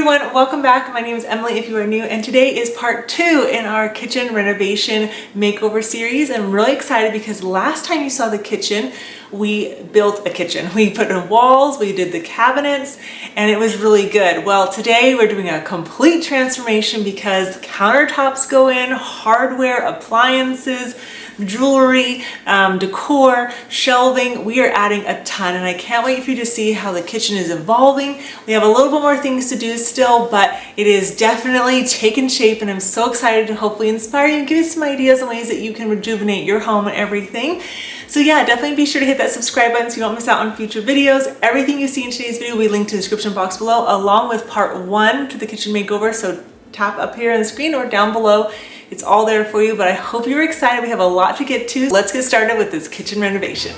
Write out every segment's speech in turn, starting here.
everyone, welcome back. My name is Emily if you are new, and today is part 2 in our kitchen renovation makeover series. I'm really excited because last time you saw the kitchen, we built a kitchen. We put in walls, we did the cabinets, and it was really good. Well, today we're doing a complete transformation because countertops go in, hardware, appliances, jewelry, decor, shelving. We are adding a ton, and I can't wait for you to see how the kitchen is evolving. We have a little bit more things to do still, but it is definitely taken shape, and I'm so excited to hopefully inspire you and give you some ideas on ways that you can rejuvenate your home and everything. So yeah, definitely be sure to hit that subscribe button so you don't miss out on future videos. Everything you see in today's video will be linked to the description box below, along with part 1 to the kitchen makeover. So tap up here on the screen or down below. It's all there for you, but I hope you're excited. We have a lot to get to. Let's get started with this kitchen renovation.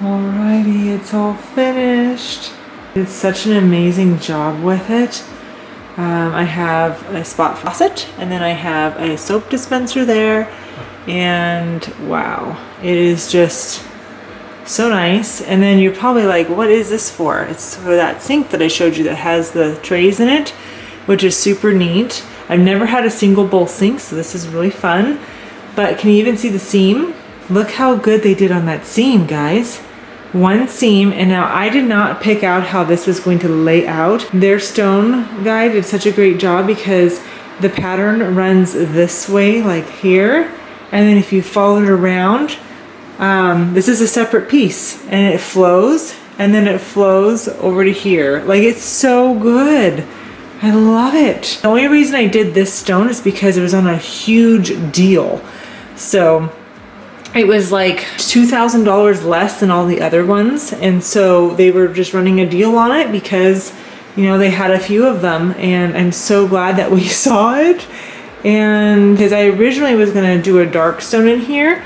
Alrighty, it's all finished. It's such an amazing job with it. I have a spot faucet, and then I have a soap dispenser there. And wow, it is just so nice. And then you're probably like, what is this for? It's for that sink that I showed you that has the trays in it, which is super neat. I've never had a single bowl sink, so this is really fun. But can you even see the seam? Look how good they did on that seam, guys. One seam, and now I did not pick out how this was going to lay out. Their stone guy did such a great job because the pattern runs this way, like here. And then if you follow it around, this is a separate piece, and it flows, and then it flows over to here. Like, it's so good. I love it. The only reason I did this stone is because it was on a huge deal. So it was like $2,000 less than all the other ones. And so they were just running a deal on it because, you know, they had a few of them, and I'm so glad that we saw it. And because I originally was going to do a dark stone in here,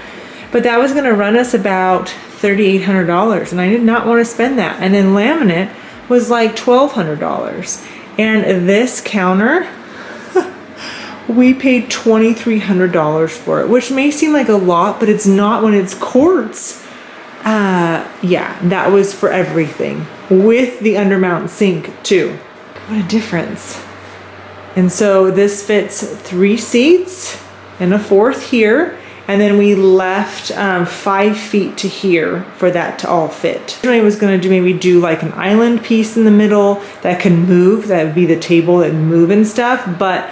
but that was going to run us about $3,800, and I did not want to spend that. And then laminate was like $1,200, and this counter we paid $2,300 for it, which may seem like a lot, but it's not when it's quartz. Yeah, that was for everything, with the undermount sink too. What a difference. And so this fits 3 seats and a 4th here. And then we left 5 feet to here for that to all fit. I was gonna maybe do like an island piece in the middle that can move. That would be the table that would move and stuff. But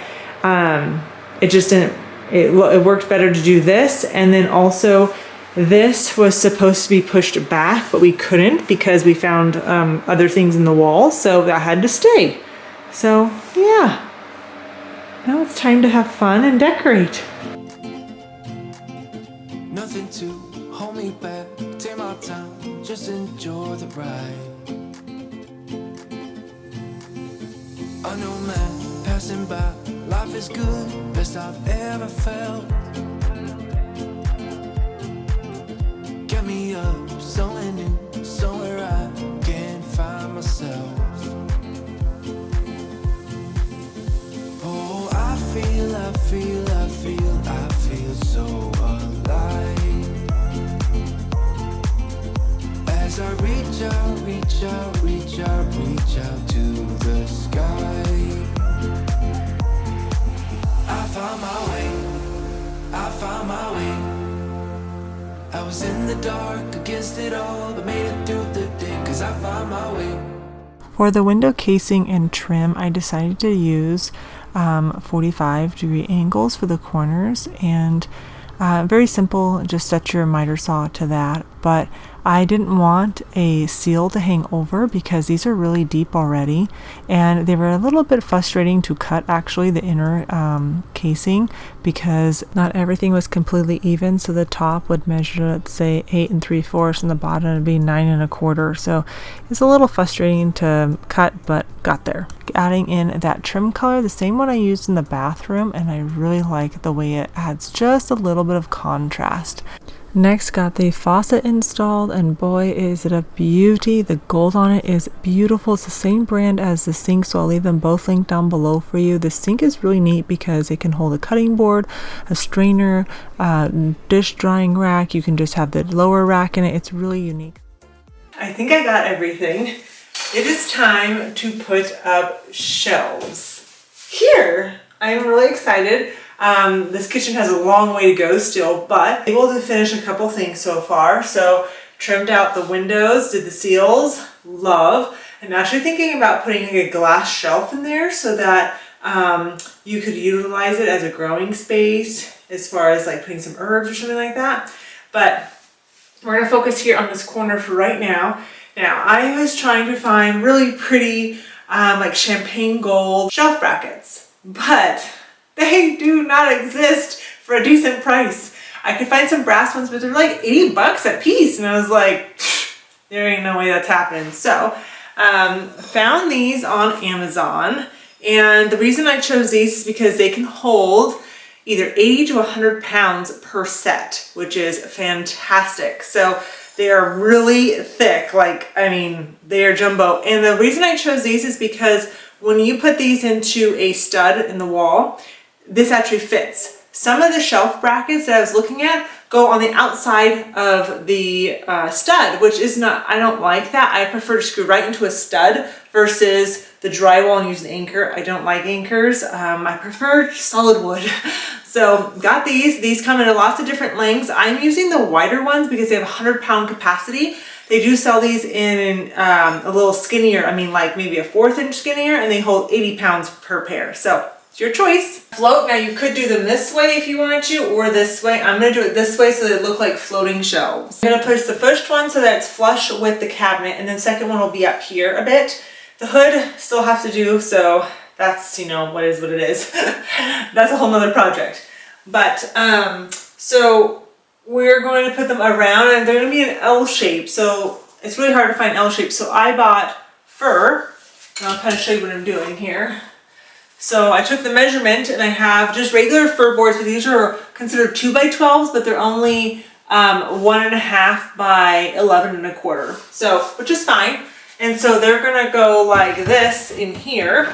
it just didn't, it worked better to do this. And then also this was supposed to be pushed back, but we couldn't because we found other things in the wall. So that had to stay. So yeah. Now it's time to have fun and decorate. Nothing to hold me back, take my time, just enjoy the ride. I know man, passing by, life is good, best I've ever felt. Get me up, somewhere new, somewhere I can find myself. I feel so alive. As I reach out to the sky. I found my way. I was in the dark against it all, but made it through the day, 'cause I found my way. For the window casing and trim, I decided to use 45-degree angles for the corners, and very simple, just set your miter saw to that. But I didn't want a seal to hang over because these are really deep already, and they were a little bit frustrating to cut, actually, the inner casing, because not everything was completely even. So the top would measure, let's say, 8 3/4, and the bottom would be 9 1/4. So it's a little frustrating to cut, but got there. Adding in that trim color, the same one I used in the bathroom, and I really like the way it adds just a little bit of contrast. Next, got the faucet installed, and boy is it a beauty. The gold on it is beautiful. It's the same brand as the sink, so I'll leave them both linked down below for you. The sink is really neat because it can hold a cutting board, a strainer, dish drying rack. You can just have the lower rack in it. It's really unique. I think I got everything. It is time to put up shelves. Here, I'm really excited. This kitchen has a long way to go still, but able to finish a couple things so far. So trimmed out the windows, did the seals, love. I'm actually thinking about putting like a glass shelf in there so that you could utilize it as a growing space as far as like putting some herbs or something like that. But we're gonna focus here on this corner for right now. Now, I was trying to find really pretty like champagne gold shelf brackets, but they do not exist for a decent price. I could find some brass ones, but they're like 80 bucks a piece. And I was like, there ain't no way that's happening. So, found these on Amazon. And the reason I chose these is because they can hold either 80 to 100 pounds per set, which is fantastic. So they are really thick. Like, I mean, they are jumbo. And the reason I chose these is because when you put these into a stud in the wall, this actually fits. Some of the shelf brackets that I was looking at go on the outside of the stud, which is not, I don't like that. I prefer to screw right into a stud versus the drywall and use an anchor. I don't like anchors. I prefer solid wood. So got these. These come in lots of different lengths. I'm using the wider ones because they have 100-pound capacity. They do sell these in a little skinnier, I mean like maybe a 1/4 inch skinnier, and they hold 80 pounds per pair. So it's your choice. Float, now you could do them this way if you wanted to, or this way. I'm gonna do it this way so they look like floating shelves. I'm gonna push the first one so that it's flush with the cabinet, and then the second one will be up here a bit. The hood still have to do, so that's, you know, what is what it is. That's a whole nother project. But, so we're going to put them around, and they're gonna be an L shape, so it's really hard to find L shape. So I bought fir, and I'll kind of show you what I'm doing here. So I took the measurement, and I have just regular fir boards, but these are considered 2x12s, but they're only 1.5 by 11.25. So, which is fine. And so they're gonna go like this in here.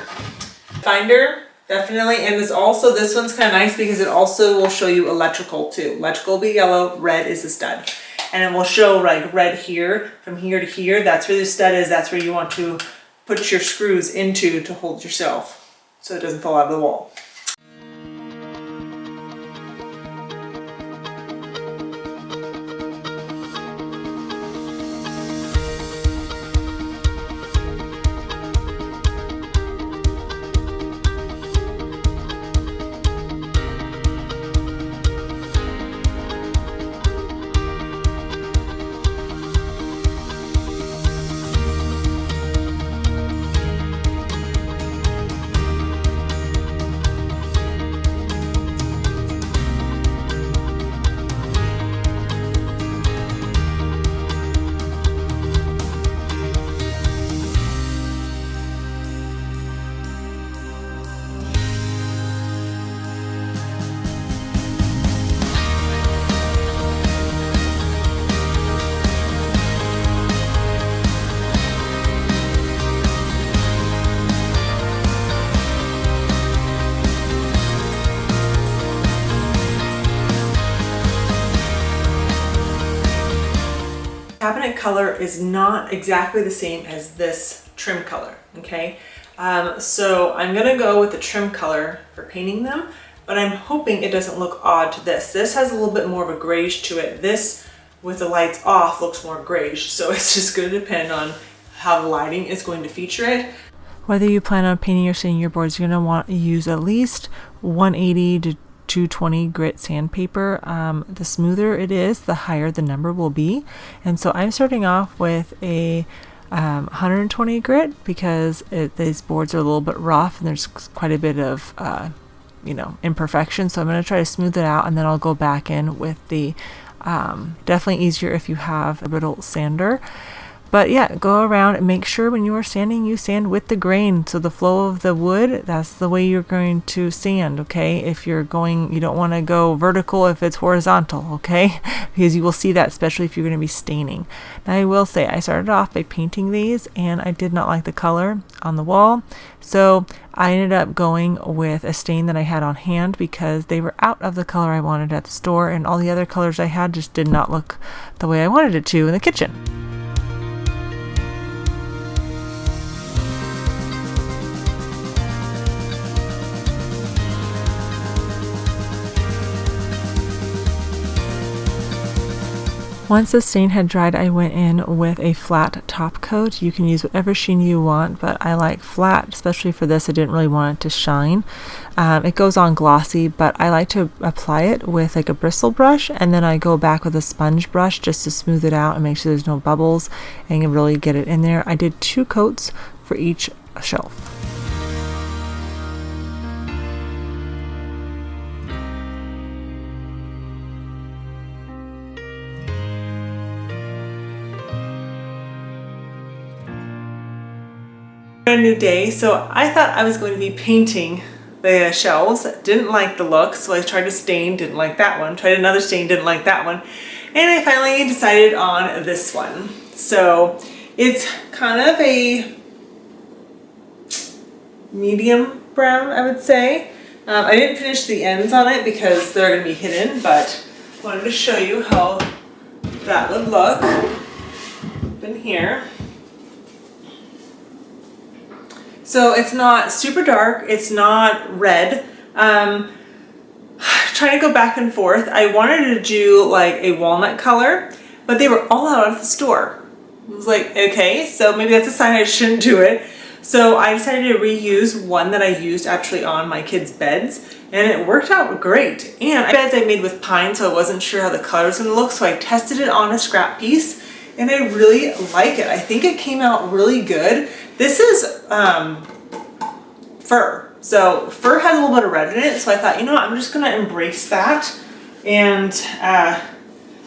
Finder, definitely. And this also, this one's kind of nice because it also will show you electrical too. Electrical will be yellow, red is the stud. And it will show like red here, from here to here. That's where the stud is. That's where you want to put your screws into to hold yourself, so it doesn't fall out of the wall. Cabinet color is not exactly the same as this trim color, okay? So I'm gonna go with the trim color for painting them, but I'm hoping it doesn't look odd to this. This has a little bit more of a grayish to it. This, with the lights off, looks more grayish, so it's just gonna depend on how the lighting is going to feature it. Whether you plan on painting or staining your boards, you're gonna want to use at least 180 to 220 grit sandpaper. The smoother it is, the higher the number will be. And so I'm starting off with a 120 grit because these boards are a little bit rough and there's quite a bit of imperfection. So I'm going to try to smooth it out, and then I'll go back in with the definitely easier if you have a brittle sander. But yeah, go around and make sure when you are sanding, you sand with the grain. So the flow of the wood, that's the way you're going to sand, okay? If you're going, you don't want to go vertical if it's horizontal, okay? Because you will see that, especially if you're going to be staining. Now I will say, I started off by painting these and I did not like the color on the wall. So I ended up going with a stain that I had on hand because they were out of the color I wanted at the store, and all the other colors I had just did not look the way I wanted it to in the kitchen. Once the stain had dried, I went in with a flat top coat. You can use whatever sheen you want, but I like flat, especially for this. I didn't really want it to shine. It goes on glossy, but I like to apply it with like a bristle brush, and then I go back with a sponge brush just to smooth it out and make sure there's no bubbles and really get it in there. I did 2 coats for each shelf. A new day, so I thought I was going to be painting the shelves. Didn't like the look, so I tried a stain, didn't like that one. Tried another stain, didn't like that one. And I finally decided on this one. So it's kind of a medium brown, I would say. I didn't finish the ends on it because they're going to be hidden, but wanted to show you how that would look in here. So it's not super dark, it's not red. Trying to go back and forth. I wanted to do like a walnut color, but they were all out of the store. I was like, okay, so maybe that's a sign I shouldn't do it. So I decided to reuse one that I used actually on my kids' beds, and it worked out great. And beds I made with pine, so I wasn't sure how the color was gonna look, so I tested it on a scrap piece, and I really like it. I think it came out really good. This is fur. So fur has a little bit of red in it, so I thought, you know what, I'm just gonna embrace that and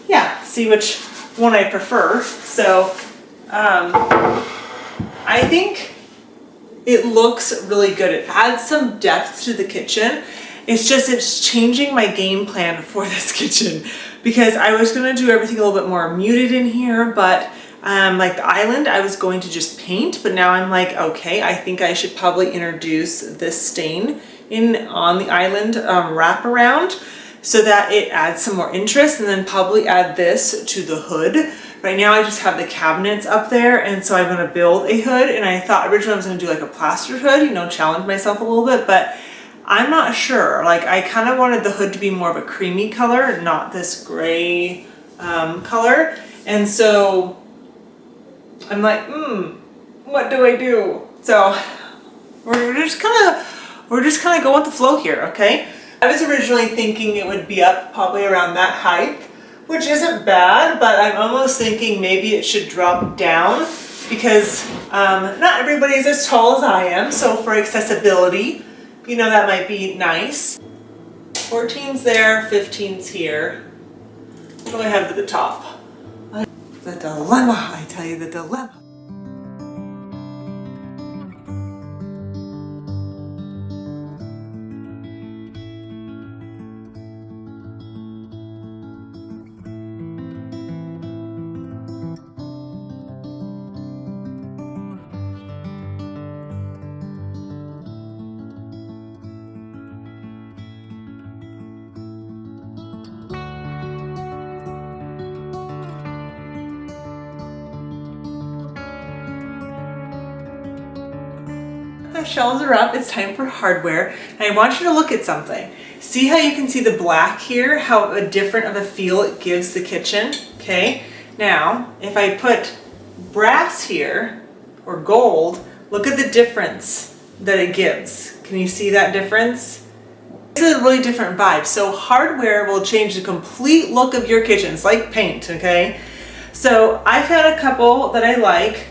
yeah, see which one I prefer. So I think it looks really good. It adds some depth to the kitchen. It's changing my game plan for this kitchen because I was gonna do everything a little bit more muted in here, but like the island, I was going to just paint, but now I'm like, okay, I think I should probably introduce this stain in on the island wraparound so that it adds some more interest, and then probably add this to the hood. Right now I just have the cabinets up there, and so I'm going to build a hood, and I thought originally I was going to do like a plastered hood, you know, challenge myself a little bit, but I'm not sure. Like I kind of wanted the hood to be more of a creamy color, not this gray color, and so I'm like, what do I do? So we're just kind of going with the flow here, okay? I was originally thinking it would be up probably around that height, which isn't bad, but I'm almost thinking maybe it should drop down because not everybody is as tall as I am, so for accessibility, you know, that might be nice. 14's there, 15's here. What do I have at the top? The dilemma, I tell you, the dilemma. The shelves are up, it's time for hardware, and I want you to look at something. See how you can see the black here, how different of a feel it gives the kitchen, okay? Now, if I put brass here, or gold, look at the difference that it gives. Can you see that difference? It's a really different vibe. So hardware will change the complete look of your kitchen. It's like paint, okay? So I found a couple that I like.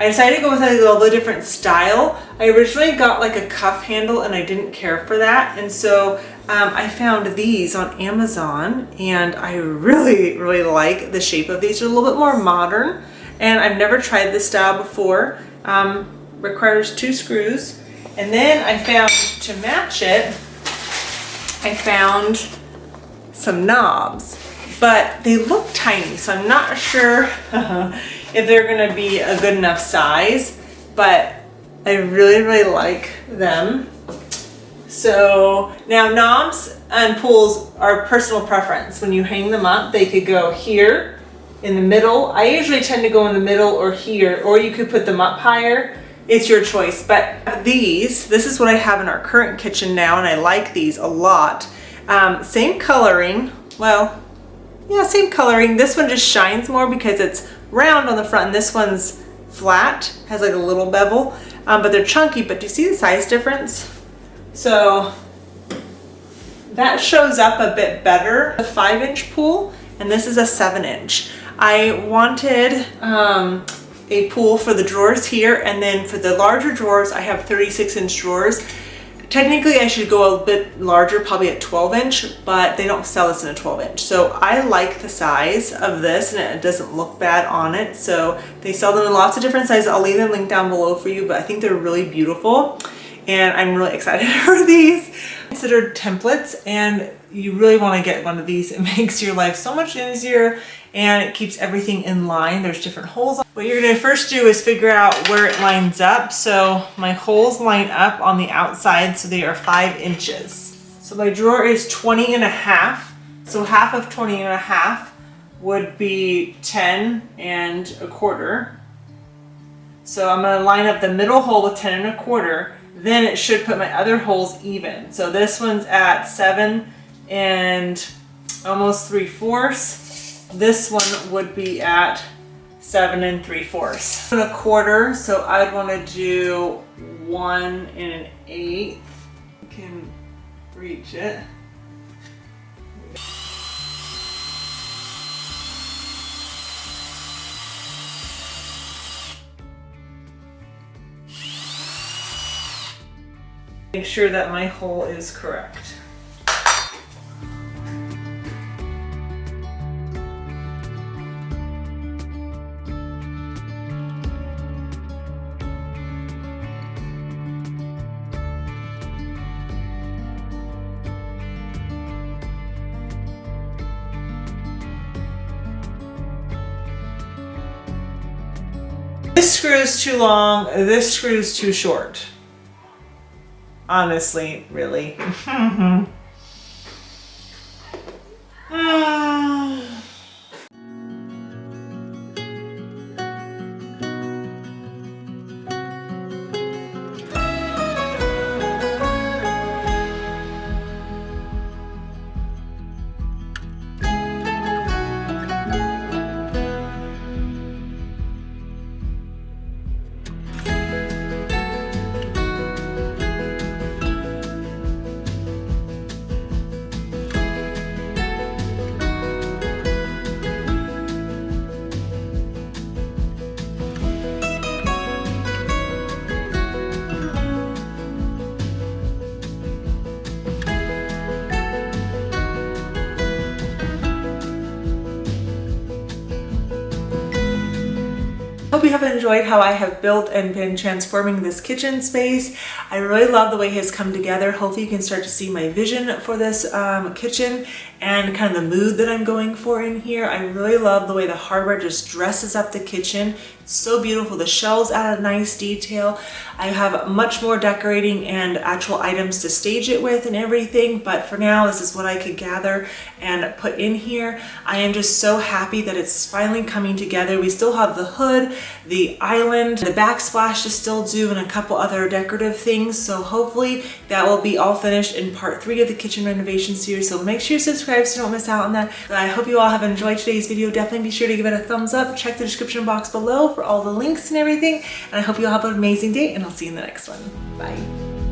I decided to go with a little bit different style. I originally got like a cuff handle and I didn't care for that. And so I found these on Amazon and I really, really like the shape of these. They're a little bit more modern and I've never tried this style before. Requires 2 screws. And then I found, to match it, I found some knobs, but they look tiny, so I'm not sure if they're gonna be a good enough size, but I really, really like them. So now knobs and pulls are personal preference. When you hang them up, they could go here in the middle. I usually tend to go in the middle or here, or you could put them up higher. It's your choice. But this is what I have in our current kitchen now, and I like these a lot. Same coloring. Well, yeah, same coloring. This one just shines more because it's round on the front, and this one's flat, has like a little bevel. But they're chunky. But do you see the size difference? So that shows up a bit better. A 5-inch pool, and this is a 7-inch. I wanted a pool for the drawers here, and then for the larger drawers, I have 36-inch drawers. Technically, I should go a bit larger, probably at 12-inch, but they don't sell this in a 12-inch. So I like the size of this, and it doesn't look bad on it. So they sell them in lots of different sizes. I'll leave them linked down below for you, but I think they're really beautiful, and I'm really excited for these. Considered templates, and you really want to get one of these. It makes your life so much easier, and it keeps everything in line. There's different holes. What you're going to first do is figure out where it lines up. So my holes line up on the outside, so they are 5 inches. So my drawer is 20 and a half. So half of 20 and a half would be 10 and a quarter. So I'm going to line up the middle hole with 10 and a quarter. Then it should put my other holes even. So this one's at 7 and almost 3/4. This one would be at 7 3/4. And a quarter, so I'd want to do 1 1/8. You can reach it. Make sure that my hole is correct. This screw is too long, this screw is too short. Honestly, really. Hope you have enjoyed how I have built and been transforming this kitchen space. I really love the way it has come together. Hopefully you can start to see my vision for this kitchen and kind of the mood that I'm going for in here. I really love the way the hardware just dresses up the kitchen. It's so beautiful. The shelves add a nice detail. I have much more decorating and actual items to stage it with and everything, but for now this is what I could gather and put in here. I am just so happy that it's finally coming together. We still have the hood, the island, the backsplash to still do, and a couple other decorative things. So hopefully that will be all finished in part 3 of the kitchen renovation series. So make sure you subscribe so you don't miss out on that. But I hope you all have enjoyed today's video. Definitely be sure to give it a thumbs up. Check the description box below for all the links and everything. And I hope you all have an amazing day, and I'll see you in the next one. Bye.